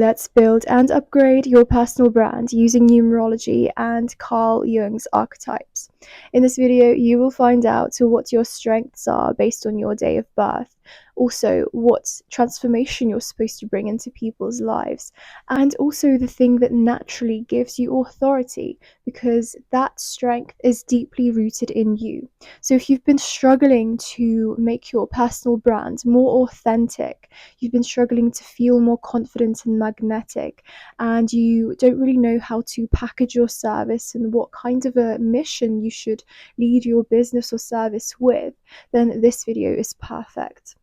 Let's build and upgrade your personal brand using numerology and Carl Jung's archetypes. In this video, you will find out what your strengths are based on your day of birth, also what transformation you're supposed to bring into people's lives, and also the thing that naturally gives you authority, because that strength is deeply rooted in you. So if you've been struggling to make your personal brand more authentic, you've been struggling to feel more confident and magnetic, and you don't really know how to package your service and what kind of a mission you should lead your business or service with, then this video is perfect.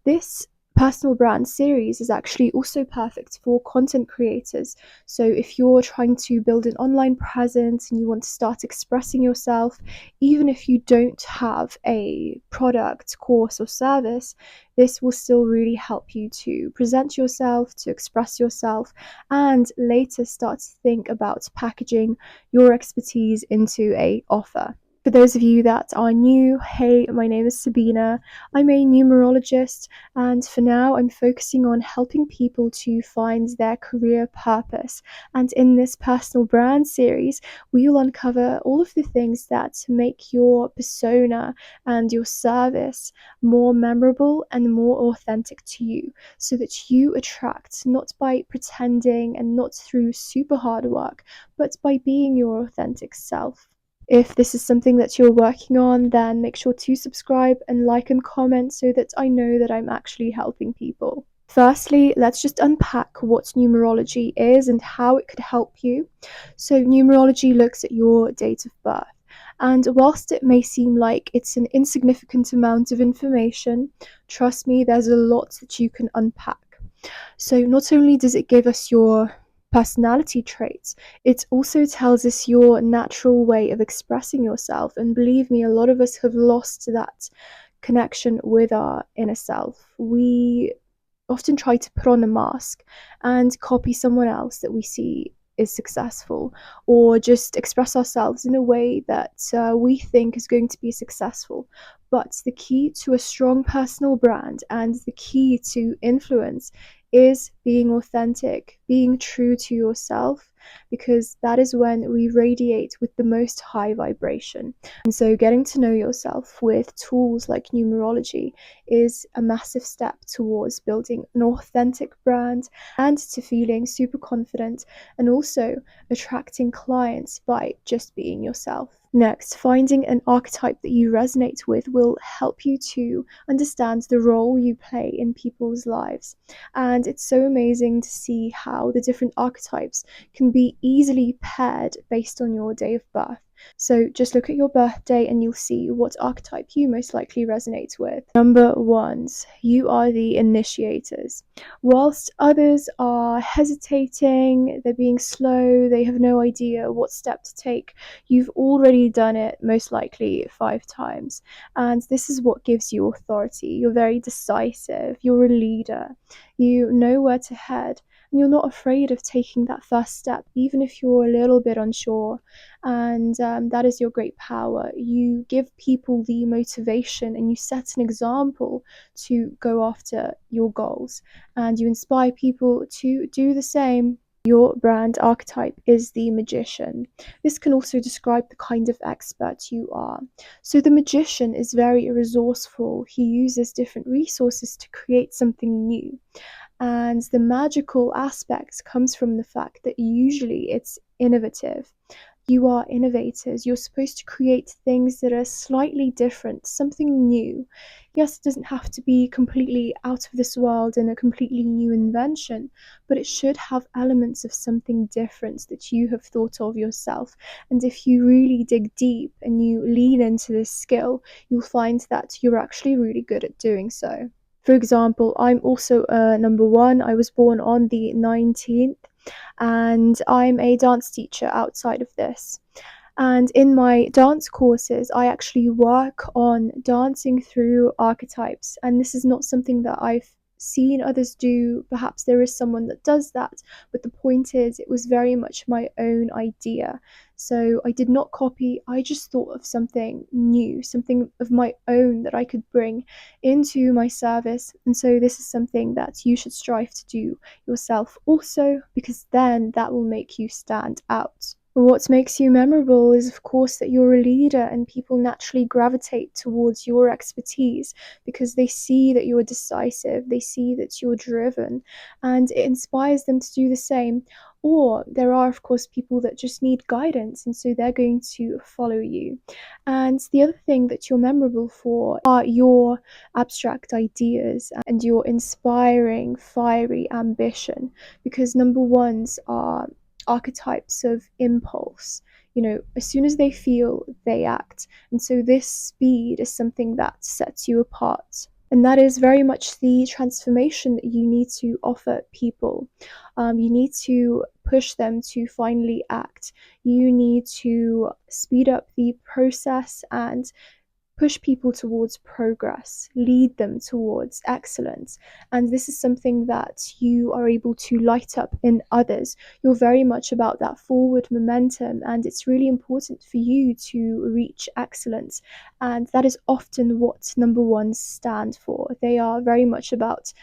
This personal brand series is actually also perfect for content creators. So if you're trying to build an online presence and you want to start expressing yourself, even if you don't have a product, course, or service, this will still really help you to present yourself, to express yourself, and later start to think about packaging your expertise into an offer. For those of you that are new, hey, my name is Sabina. I'm a numerologist, and for now I'm focusing on helping people to find their career purpose. And in this personal brand series, we will uncover all of the things that make your persona and your service more memorable and more authentic to you, so that you attract not by pretending and not through super hard work, but by being your authentic self. If this is something that you're working on, then make sure to subscribe and like and comment so that I know that I'm actually helping people. Firstly, let's just unpack what numerology is and how it could help you. So numerology looks at your date of birth. And whilst it may seem like it's an insignificant amount of information, trust me, there's a lot that you can unpack. So not only does it give us your personality traits, it also tells us your natural way of expressing yourself. And believe me, a lot of us have lost that connection with our inner self. We often try to put on a mask and copy someone else that we see is successful, or just express ourselves in a way that we think is going to be successful. But the key to a strong personal brand and the key to influence is being authentic, being true to yourself, because that is when we radiate with the most high vibration. And so getting to know yourself with tools like numerology is a massive step towards building an authentic brand and to feeling super confident, and also attracting clients by just being yourself. Next, finding an archetype that you resonate with will help you to understand the role you play in people's lives. And it's so amazing to see how the different archetypes can be easily paired based on your day of birth. So just look at your birthday and you'll see what archetype you most likely resonate with. Number ones, you are the initiators. Whilst others are hesitating, they're being slow, they have no idea what step to take, you've already done it most likely 5 times. And this is what gives you authority. You're very decisive, you're a leader, you know where to head, and you're not afraid of taking that first step, even if you're a little bit unsure. And that is your great power. You give people the motivation and you set an example to go after your goals, and you inspire people to do the same. Your brand archetype is the magician. This can also describe the kind of expert you are. So the magician is very resourceful. He uses different resources to create something new. And the magical aspect comes from the fact that usually it's innovative. You are innovators. You're supposed to create things that are slightly different, something new. Yes, it doesn't have to be completely out of this world and a completely new invention, but it should have elements of something different that you have thought of yourself. And if you really dig deep and you lean into this skill, you'll find that you're actually really good at doing so. For example, I'm also a number one. I was born on the 19th, and I'm a dance teacher outside of this. And in my dance courses, I actually work on dancing through archetypes. And this is not something that I've seen others do. Perhaps there is someone that does that, but the point is, it was very much my own idea. So I did not copy, I just thought of something new, something of my own that I could bring into my service. And so this is something that you should strive to do yourself also, because then that will make you stand out. What makes you memorable is, of course, that you're a leader and people naturally gravitate towards your expertise because they see that you're decisive, they see that you're driven, and it inspires them to do the same. Or there are, of course, people that just need guidance, and so they're going to follow you. And the other thing that you're memorable for are your abstract ideas and your inspiring, fiery ambition, because number ones are archetypes of impulse. As soon as they feel, they act. And so this speed is something that sets you apart. And that is very much the transformation that you need to offer people. You need to push them to finally act. You need to speed up the process and push people towards progress, lead them towards excellence. And this is something that you are able to light up in others. You're very much about that forward momentum, and it's really important for you to reach excellence. And that is often what number ones stand for. They are very much about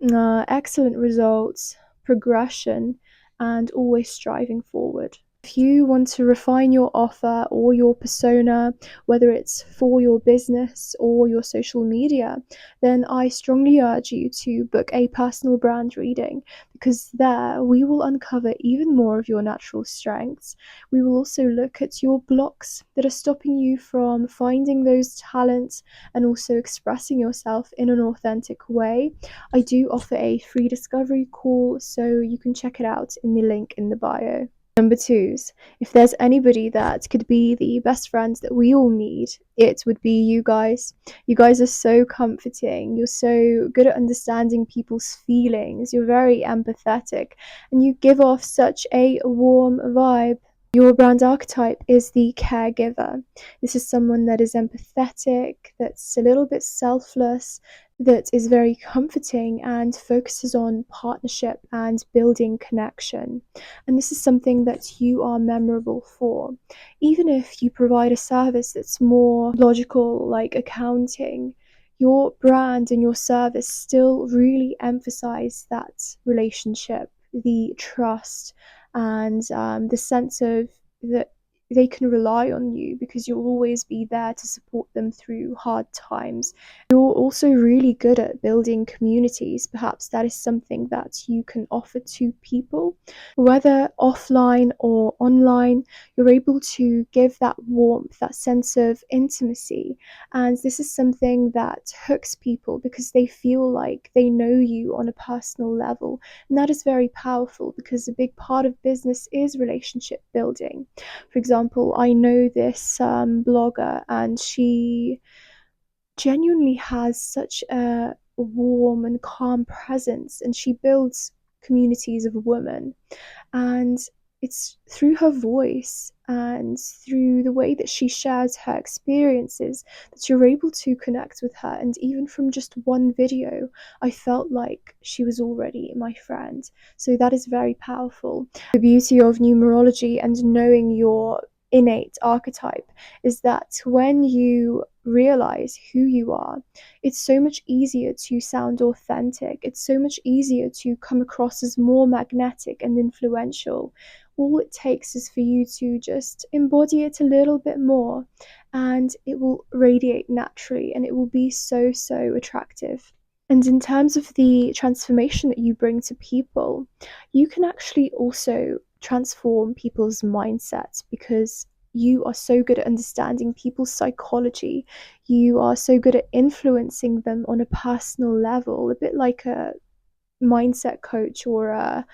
excellent results, progression, and always striving forward. If you want to refine your offer or your persona, whether it's for your business or your social media, then I strongly urge you to book a personal brand reading, because there we will uncover even more of your natural strengths. We will also look at your blocks that are stopping you from finding those talents and also expressing yourself in an authentic way. I do offer a free discovery call, so you can check it out in the link in the bio. Number twos, if there's anybody that could be the best friends that we all need, it would be you guys. You guys are so comforting. You're so good at understanding people's feelings. You're very empathetic, and you give off such a warm vibe. Your brand archetype is the caregiver. This is someone that is empathetic, that's a little bit selfless, that is very comforting and focuses on partnership and building connection. And this is something that you are memorable for. Even if you provide a service that's more logical, like accounting, your brand and your service still really emphasize that relationship, the trust, and the sense of that they can rely on you because you'll always be there to support them through hard times. You're also really good at building communities. Perhaps that is something that you can offer to people. Whether offline or online, you're able to give that warmth, that sense of intimacy. And this is something that hooks people because they feel like they know you on a personal level. And that is very powerful because a big part of business is relationship building. For example, I know this blogger, and she genuinely has such a warm and calm presence, and she builds communities of women. And it's through her voice and through the way that she shares her experiences that you're able to connect with her. And even from just one video, I felt like she was already my friend. So that is very powerful. The beauty of numerology and knowing your innate archetype is that when you realize who you are, it's so much easier to sound authentic. It's so much easier to come across as more magnetic and influential. All it takes is for you to just embody it a little bit more, and it will radiate naturally, and it will be so, so attractive. And in terms of the transformation that you bring to people, you can actually also transform people's mindsets because you are so good at understanding people's psychology. You are so good at influencing them on a personal level, a bit like a mindset coach or a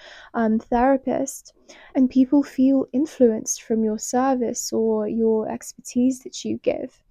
therapist, and people feel influenced from your service or your expertise that you give.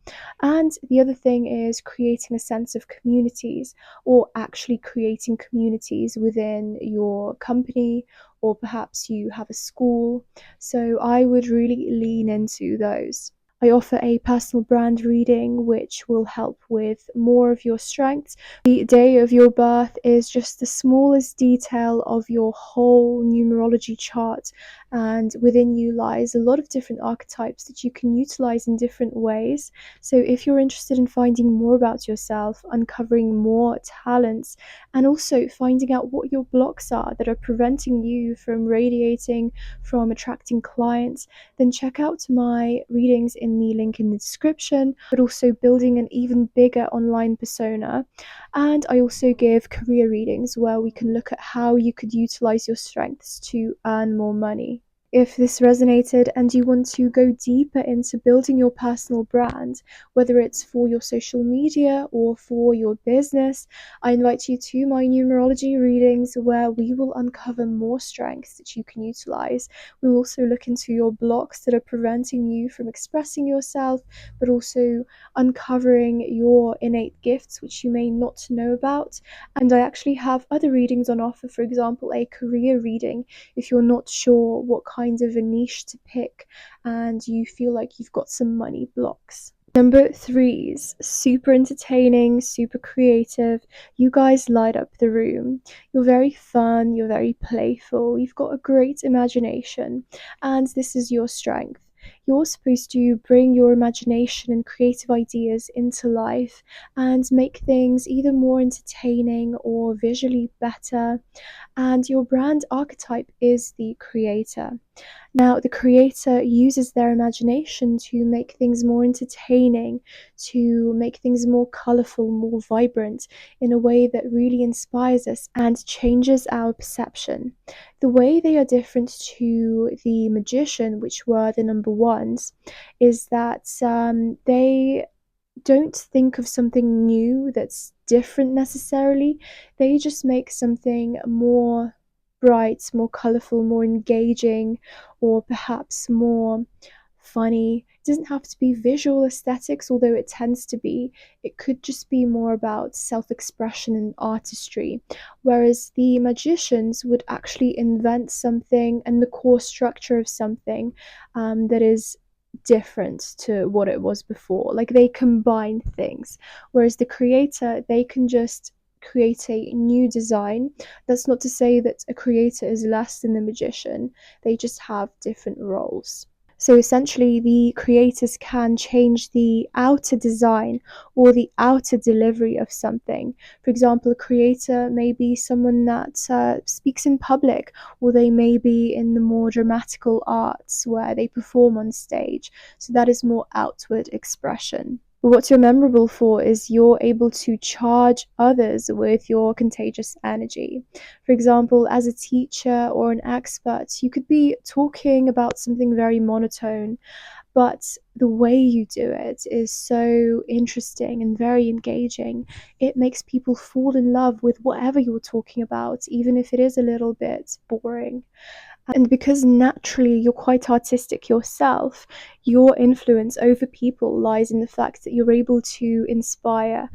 And the other thing is creating a sense of communities, or actually creating communities within your company, or perhaps you have a school. So I would really lean into those. I offer a personal brand reading which will help with more of your strengths. The day of your birth is just the smallest detail of your whole numerology chart, and within you lies a lot of different archetypes that you can utilize in different ways. So if you're interested in finding more about yourself, uncovering more talents, and also finding out what your blocks are that are preventing you from radiating, from attracting clients, then check out my readings in the link in the description, but also building an even bigger online persona. And I also give career readings where we can look at how you could utilize your strengths to earn more money. If this resonated and you want to go deeper into building your personal brand, whether it's for your social media or for your business, I invite you to my numerology readings where we will uncover more strengths that you can utilize. We'll also look into your blocks that are preventing you from expressing yourself, but also uncovering your innate gifts which you may not know about. And I actually have other readings on offer, for example, a career reading if you're not sure what kind of a niche to pick and you feel like you've got some money blocks. Number threes, super entertaining, super creative. You guys light up the room. You're very fun, you're very playful, you've got a great imagination, and this is your strength. You're supposed to bring your imagination and creative ideas into life and make things either more entertaining or visually better. And your brand archetype is the creator. Now, the creator uses their imagination to make things more entertaining, to make things more colorful, more vibrant, in a way that really inspires us and changes our perception. The way they are different to the magician, which were the number ones, is that they don't think of something new that's different necessarily. They just make something more bright, more colorful, more engaging, or perhaps more funny. It doesn't have to be visual aesthetics, although it tends to be. It could just be more about self-expression and artistry. Whereas the magicians would actually invent something and the core structure of something that is different to what it was before. Like they combine things. Whereas the creator, they can just create a new design. That's not to say that a creator is less than the magician, they just have different roles. So essentially, the creators can change the outer design or the outer delivery of something. For example, a creator may be someone that speaks in public, or they may be in the more dramatical arts where they perform on stage. So that is more outward expression. But what you're memorable for is you're able to charge others with your contagious energy. For example, as a teacher or an expert, you could be talking about something very monotone, but the way you do it is so interesting and very engaging. It makes people fall in love with whatever you're talking about, even if it is a little bit boring. And because naturally you're quite artistic yourself, your influence over people lies in the fact that you're able to inspire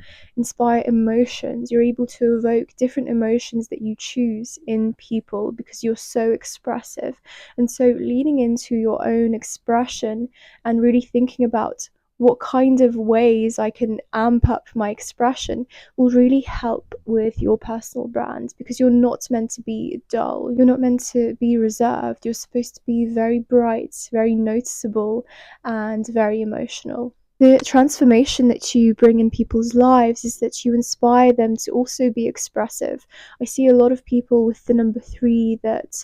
emotions. You're able to evoke different emotions that you choose in people because you're so expressive. And so leaning into your own expression and really thinking about what kind of ways I can amp up my expression will really help with your personal brand, because you're not meant to be dull, you're not meant to be reserved, you're supposed to be very bright, very noticeable, and very emotional. The transformation that you bring in people's lives is that you inspire them to also be expressive. I see a lot of people with the number 3 that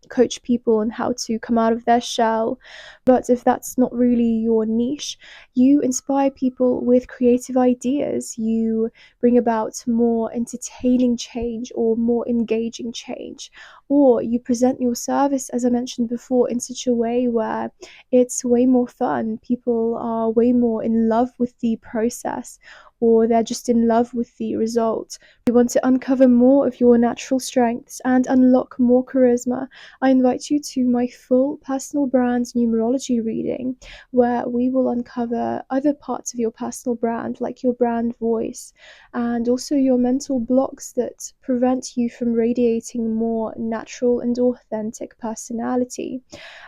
coach people on how to come out of their shell, but if that's not really your niche, you inspire people with creative ideas. You bring about more entertaining change or more engaging change, or you present your service, as I mentioned before, in such a way where it's way more fun. People are way more in love with the process, or they're just in love with the result. If you want to uncover more of your natural strengths and unlock more charisma, I invite you to my full personal brand numerology reading, where we will uncover other parts of your personal brand, like your brand voice, and also your mental blocks that prevent you from radiating more natural and authentic personality.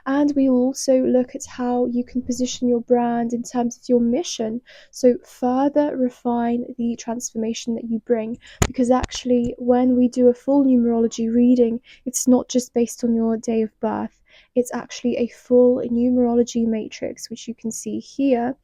And we will also look at how you can position your brand in terms of your mission, so further refine the transformation that you bring. Because actually, when we do a full numerology reading, it's not just based on your day of birth. It's actually a full numerology matrix, which you can see here,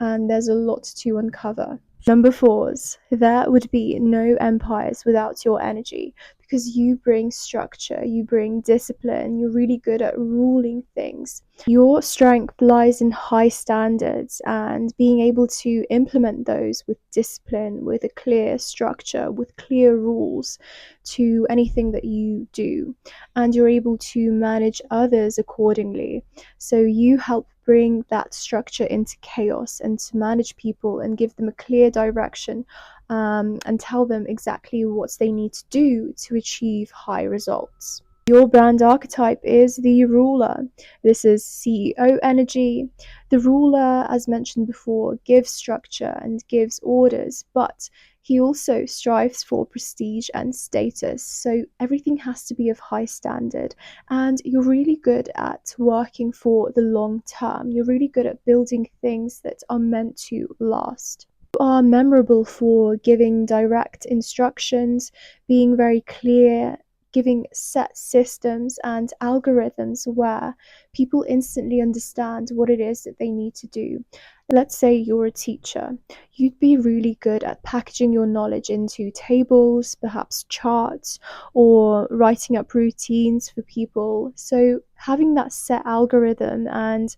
and there's a lot to uncover. Number fours, there would be no empires without your energy, because you bring structure, you bring discipline, you're really good at ruling things. Your strength lies in high standards and being able to implement those with discipline, with a clear structure, with clear rules to anything that you do. And you're able to manage others accordingly. So you help bring that structure into chaos and to manage people and give them a clear direction, and tell them exactly what they need to do to achieve high results. Your brand archetype is the ruler. This is CEO energy. The ruler, as mentioned before, gives structure and gives orders, but he also strives for prestige and status. So everything has to be of high standard, and you're really good at working for the long term. You're really good at building things that are meant to last. You are memorable for giving direct instructions, being very clear, giving set systems and algorithms where people instantly understand what it is that they need to do. Let's say you're a teacher. You'd be really good at packaging your knowledge into tables, perhaps charts, or writing up routines for people. So having that set algorithm and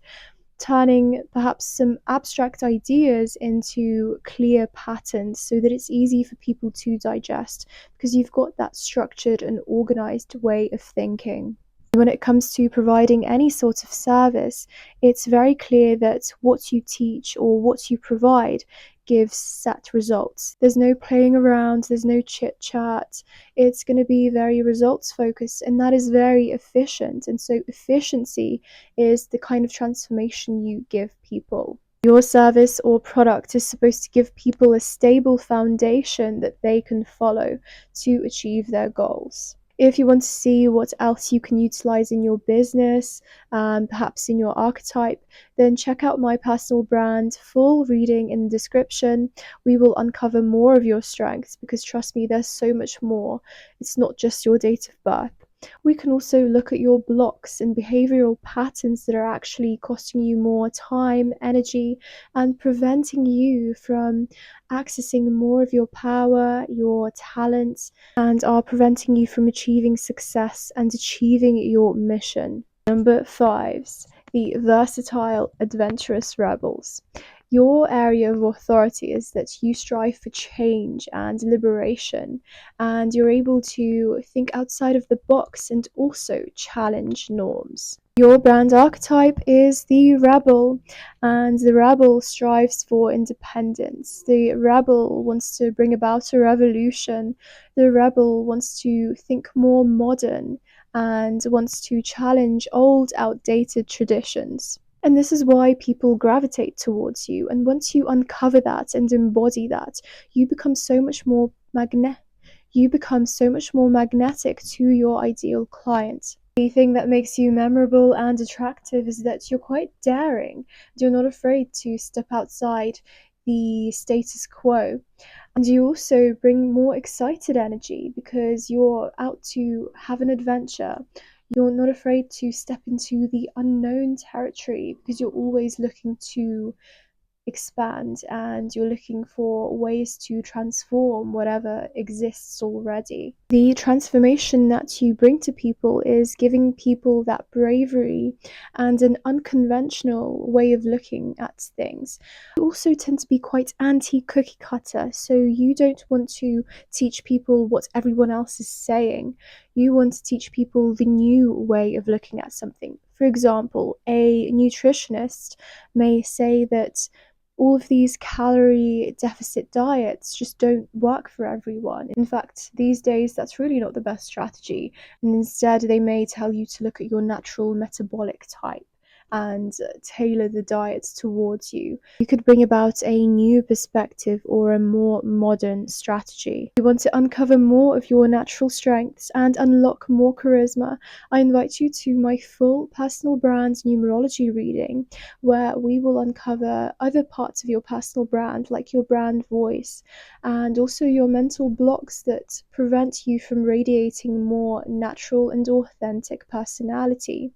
turning perhaps some abstract ideas into clear patterns so that it's easy for people to digest, because you've got that structured and organized way of thinking. When it comes to providing any sort of service, it's very clear that what you teach or what you provide gives set results. There's no playing around, there's no chit chat. It's going to be very results focused, and that is very efficient. And so, efficiency is the kind of transformation you give people. Your service or product is supposed to give people a stable foundation that they can follow to achieve their goals. If you want to see what else you can utilize in your business, perhaps in your archetype, then check out my personal brand full reading in the description. We will uncover more of your strengths, because trust me, there's so much more. It's not just your date of birth. We can also look at your blocks and behavioral patterns that are actually costing you more time, energy, and preventing you from accessing more of your power, your talents, and are preventing you from achieving success and achieving your mission. Number fives, the versatile, adventurous rebels. Your area of authority is that you strive for change and liberation, and you're able to think outside of the box and also challenge norms. Your brand archetype is the rebel, and the rebel strives for independence. The rebel wants to bring about a revolution. The rebel wants to think more modern and wants to challenge old, outdated traditions. And this is why people gravitate towards you. And once you uncover that and embody that, you become so much more magnetic to your ideal client. The thing that makes you memorable and attractive is that you're quite daring. You're not afraid to step outside the status quo. And you also bring more excited energy because you're out to have an adventure. You're not afraid to step into the unknown territory because you're always looking to expand, and you're looking for ways to transform whatever exists already. The transformation that you bring to people is giving people that bravery and an unconventional way of looking at things. You also tend to be quite anti-cookie cutter, so you don't want to teach people what everyone else is saying. You want to teach people the new way of looking at something. For example, a nutritionist may say that All of these calorie deficit diets just don't work for everyone. In fact, these days, that's really not the best strategy. And instead, they may tell you to look at your natural metabolic type and tailor the diets towards you. You could bring about a new perspective or a more modern strategy. If you want to uncover more of your natural strengths and unlock more charisma, I invite you to my full personal brand numerology reading, where we will uncover other parts of your personal brand, like your brand voice, and also your mental blocks that prevent you from radiating more natural and authentic personality.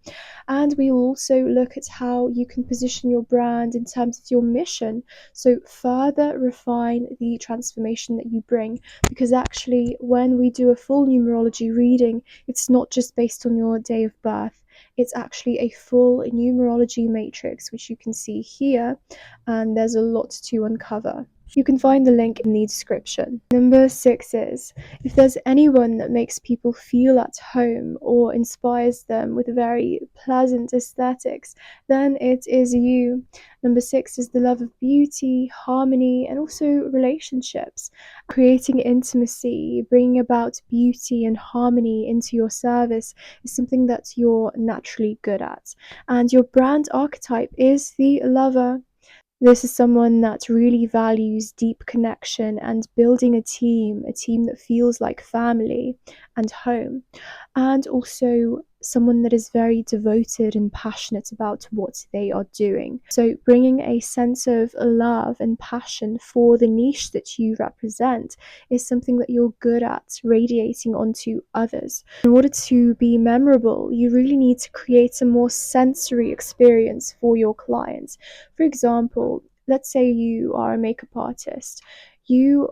And we will also look at how you can position your brand in terms of your mission, so further refine the transformation that you bring. Because actually, when we do a full numerology reading, it's not just based on your day of birth. It's actually a full numerology matrix, which you can see here, and there's a lot to uncover. You can find the link in the description. Number 6 is, if there's anyone that makes people feel at home or inspires them with very pleasant aesthetics, then it is you. Number 6 is the love of beauty, harmony, and also relationships. Creating intimacy, bringing about beauty and harmony into your service is something that you're naturally good at. And your brand archetype is the lover. This is someone that really values deep connection and building a team that feels like family and home, and also someone that is very devoted and passionate about what they are doing. So bringing a sense of love and passion for the niche that you represent is something that you're good at radiating onto others. In order to be memorable, you really need to create a more sensory experience for your clients. For example, let's say you are a makeup artist. You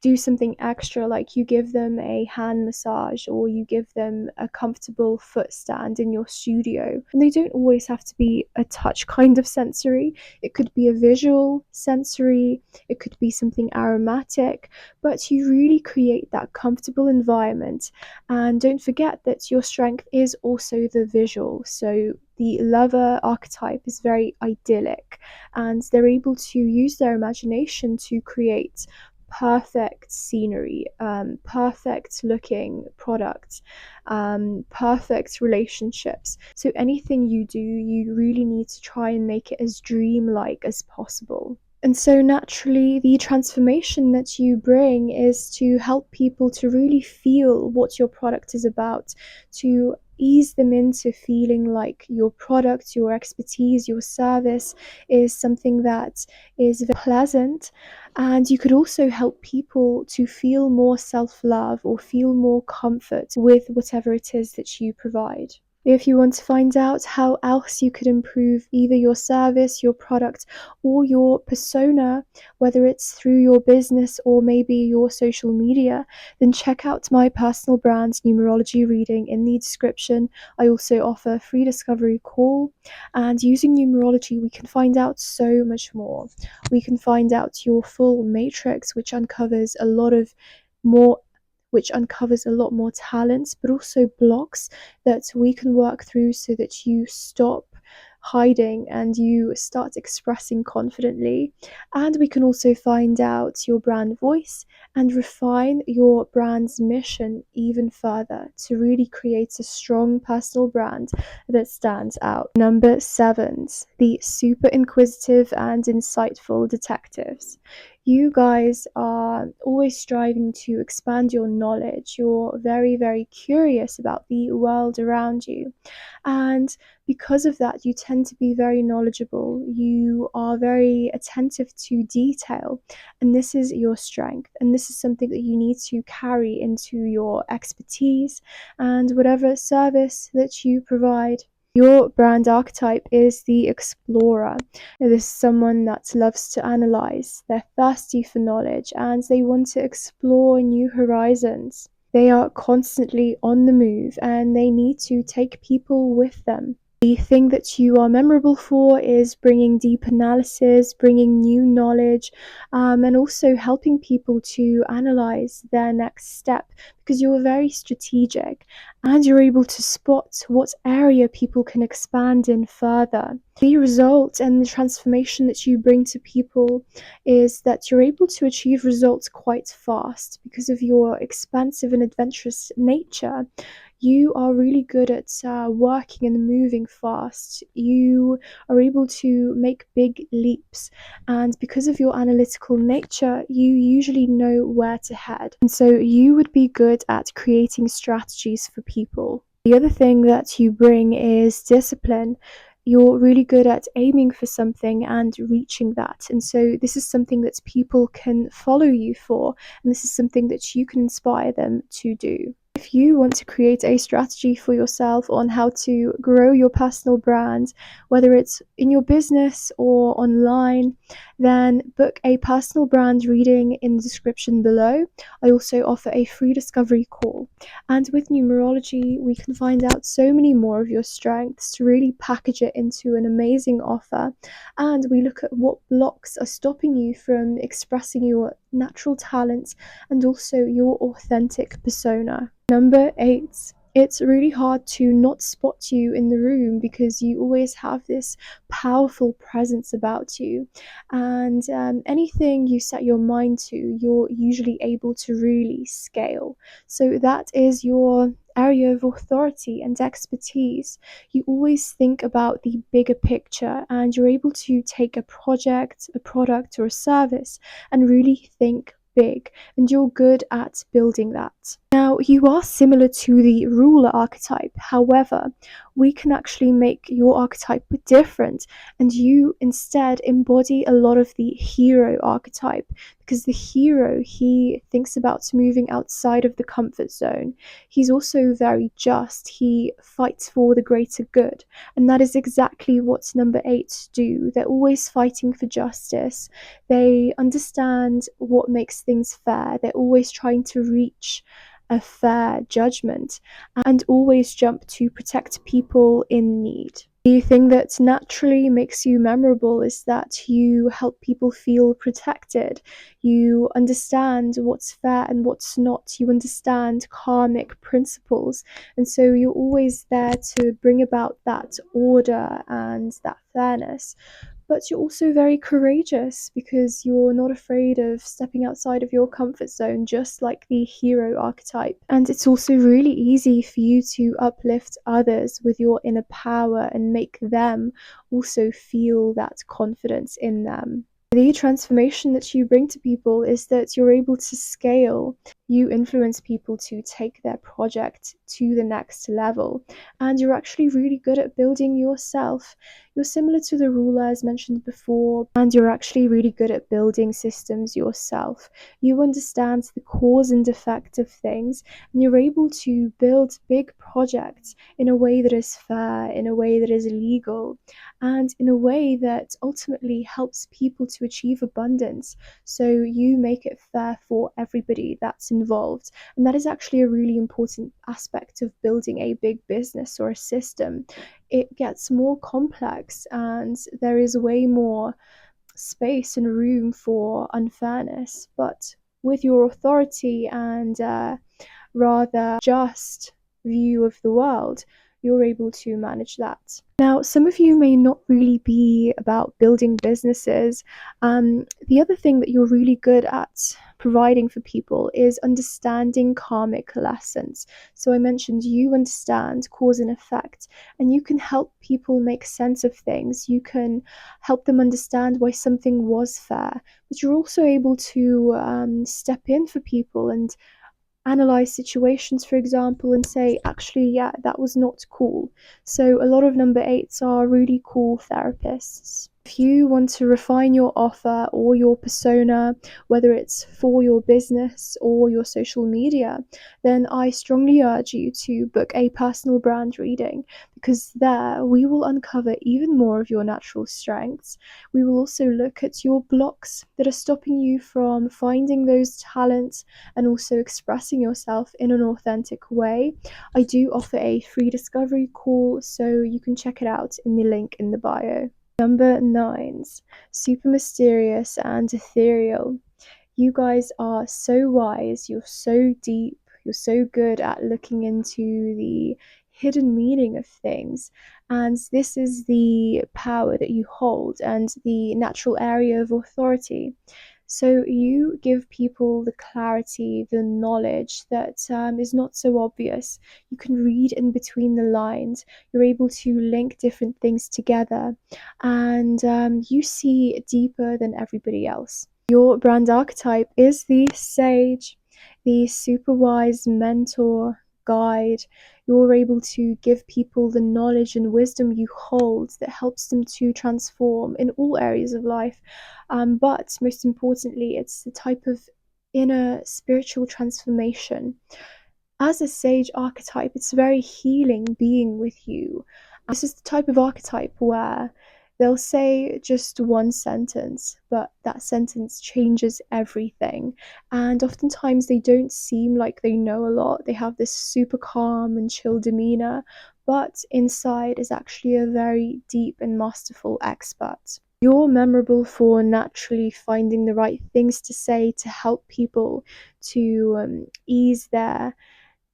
do something extra, like you give them a hand massage or you give them a comfortable foot stand in your studio. And they don't always have to be a touch kind of sensory. It could be a visual sensory, it could be something aromatic, but you really create that comfortable environment. And don't forget that your strength is also the visual. So the lover archetype is very idyllic, and they're able to use their imagination to create perfect scenery, perfect looking products, perfect relationships. So anything you do, you really need to try and make it as dreamlike as possible. And so naturally, the transformation that you bring is to help people to really feel what your product is about, to ease them into feeling like your product, your expertise, your service is something that is very pleasant. And you could also help people to feel more self-love or feel more comfort with whatever it is that you provide. If you want to find out how else you could improve either your service, your product, or your persona, whether it's through your business or maybe your social media, then check out my personal brand numerology reading in the description. I also offer a free discovery call, and using numerology, we can find out so much more. We can find out your full matrix, which uncovers a lot more talents, but also blocks that we can work through so that you stop hiding and you start expressing confidently. And we can also find out your brand voice and refine your brand's mission even further to really create a strong personal brand that stands out. Number 7, the super inquisitive and insightful detectives. You guys are always striving to expand your knowledge. You're very, very curious about the world around you. And because of that, you tend to be very knowledgeable. You are very attentive to detail. And this is your strength. And this is something that you need to carry into your expertise and whatever service that you provide. Your brand archetype is the explorer. This is someone that loves to analyze, they're thirsty for knowledge, and they want to explore new horizons. They are constantly on the move and they need to take people with them. The thing that you are memorable for is bringing deep analysis, bringing new knowledge, and also helping people to analyze their next step, because you're very strategic and you're able to spot what area people can expand in further. The result and the transformation that you bring to people is that you're able to achieve results quite fast because of your expansive and adventurous nature. You are really good at working and moving fast. You are able to make big leaps, and because of your analytical nature, you usually know where to head. And so you would be good at creating strategies for people. The other thing that you bring is discipline. You're really good at aiming for something and reaching that. And so this is something that people can follow you for, and this is something that you can inspire them to do. If you want to create a strategy for yourself on how to grow your personal brand, whether it's in your business or online, then book a personal brand reading in the description below. I also offer a free discovery call. And with numerology, we can find out so many more of your strengths to really package it into an amazing offer. And we look at what blocks are stopping you from expressing your natural talents and also your authentic persona. Number 8. It's really hard to not spot you in the room because you always have this powerful presence about you. And anything you set your mind to, you're usually able to really scale. So that is your area of authority and expertise. You always think about the bigger picture, and you're able to take a project, a product, or a service and really think big, and you're good at building that. Now, you are similar to the ruler archetype. However, we can actually make your archetype different, and you instead embody a lot of the hero archetype, because the hero, he thinks about moving outside of the comfort zone. He's also very just. He fights for the greater good, and that is exactly what number 8 do. They're always fighting for justice. They understand what makes things fair. They're always trying to reach a fair judgment and always jump to protect people in need. The thing that naturally makes you memorable is that you help people feel protected. You understand what's fair and what's not. You understand karmic principles. And so you're always there to bring about that order and that fairness. But you're also very courageous because you're not afraid of stepping outside of your comfort zone, just like the hero archetype. And it's also really easy for you to uplift others with your inner power and make them also feel that confidence in them. The transformation that you bring to people is that you're able to scale. You influence people to take their project to the next level, and you're actually really good at building yourself. You're similar to the ruler as mentioned before, and you're actually really good at building systems yourself. You understand the cause and effect of things, and you're able to build big projects in a way that is fair, in a way that is legal, and in a way that ultimately helps people to achieve abundance. So you make it fair for everybody that's involved. And that is actually a really important aspect of building a big business or a system. It gets more complex, and there is way more space and room for unfairness. But with your authority and rather just view of the world, you're able to manage that. Now, some of you may not really be about building businesses. The other thing that you're really good at providing for people is understanding karmic lessons. So I mentioned you understand cause and effect, and you can help people make sense of things. You can help them understand why something was fair, but you're also able to step in for people and analyze situations, for example, and say, actually, yeah, that was not cool. So a lot of number 8s are really cool therapists. If you want to refine your offer or your persona, whether it's for your business or your social media, then I strongly urge you to book a personal brand reading, because there we will uncover even more of your natural strengths. We will also look at your blocks that are stopping you from finding those talents and also expressing yourself in an authentic way. I do offer a free discovery call, so you can check it out in the link in the bio. Number nines, super mysterious and ethereal. You guys are so wise, you're so deep, you're so good at looking into the hidden meaning of things. And this is the power that you hold and the natural area of authority. So you give people the clarity, the knowledge that is not so obvious. You can read in between the lines. You're able to link different things together, and you see deeper than everybody else. Your brand archetype is the sage, the super wise mentor, guide. You're able to give people the knowledge and wisdom you hold that helps them to transform in all areas of life. But most importantly, it's the type of inner spiritual transformation. As a sage archetype, it's very healing being with you. This is the type of archetype where they'll say just one sentence, but that sentence changes everything. And oftentimes they don't seem like they know a lot. They have this super calm and chill demeanor, but inside is actually a very deep and masterful expert. You're memorable for naturally finding the right things to say to help people, to ease their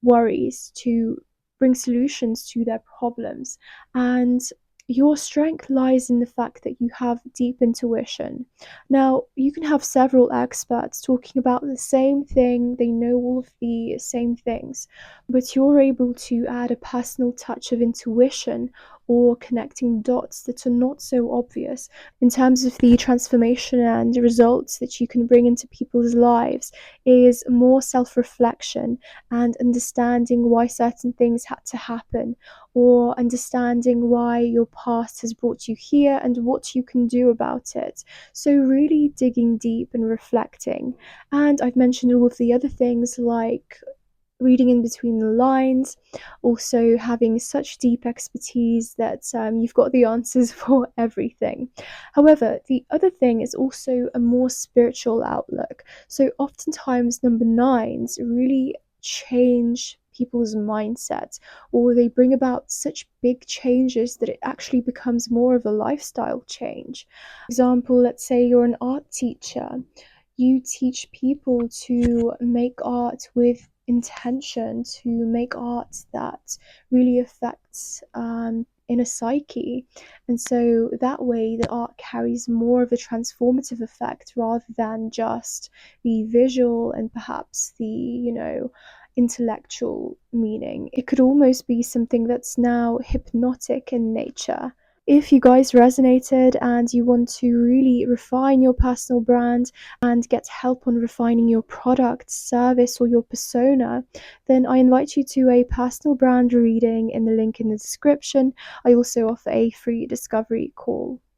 worries, to bring solutions to their problems. And your strength lies in the fact that you have deep intuition. Now, you can have several experts talking about the same thing, they know all of the same things, but you're able to add a personal touch of intuition or connecting dots that are not so obvious in terms of the transformation and results that you can bring into people's lives. Is more self-reflection and understanding why certain things had to happen, or understanding why your past has brought you here and what you can do about it. So, really digging deep and reflecting. And I've mentioned all of the other things like reading in between the lines, also having such deep expertise that you've got the answers for everything. However, the other thing is also a more spiritual outlook. So oftentimes number nines really change people's mindset, or they bring about such big changes that it actually becomes more of a lifestyle change. For example, let's say you're an art teacher. You teach people to make art with intention, to make art that really affects inner psyche. And so that way, the art carries more of a transformative effect rather than just the visual and perhaps the, intellectual meaning. It could almost be something that's now hypnotic in nature. If you guys resonated and you want to really refine your personal brand and get help on refining your product, service, or your persona, then I invite you to a personal brand reading in the link in the description. I also offer a free discovery call.